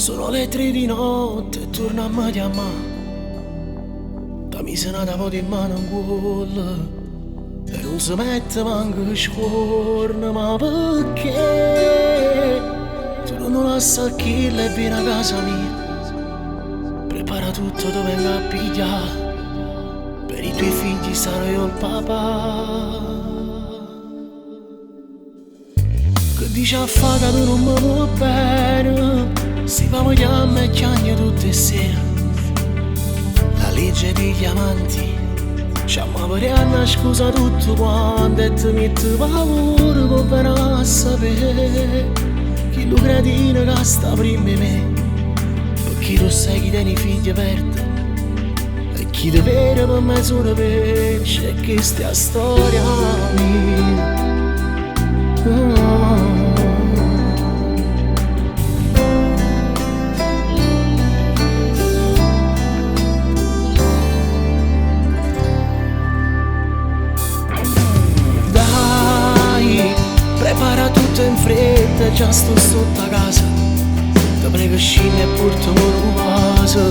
Sono le 3 di notte e torniamo a chiamare. Da mi se ne davo di mano in cuore e non si mette manco scuorno. Ma perché tu non lasci chi e vieni a casa mia? Prepara tutto dove venga a pigliare. Per i tuoi figli sarò io il papà. Che dice a fata tu non mi vuoi bene. Si va a chiamare e chiagna tutte le sere. La legge degli amanti ci amaveriamo scusa tutto quanto e ti mette paura come per a sapere chi lo cretino che sta prima di me. Perché tu sai chi tieni i figli aperti e chi ti vede per mezzo di pesce. E questa è la storia mia. Prepara tutto in fretta, già sto sotto a casa. Ti prego scende e portami una casa,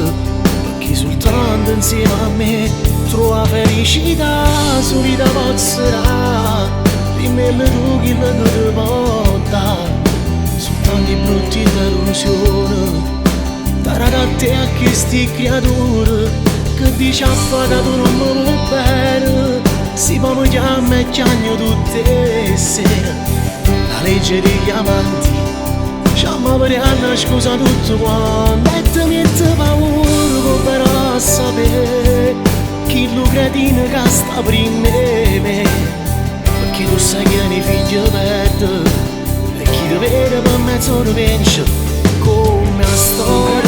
perché soltanto insieme a me trova felicità. Solita pozzerà, dimmi tu chi la ti può dare. Soltanto i brutti delusioni darà da te a queste creature. Che dice a fata tu non mi vuoi bene. Si può chiamare e chiagno tutte le sere. La legge degli amanti ci amaveriamo scusa tutto quanto e ti mette paura per a sapere chi lo cretino che sta prima di me. Perché tu sai che nei figli perdi e chi ti vede per mezzo di vince come a storia.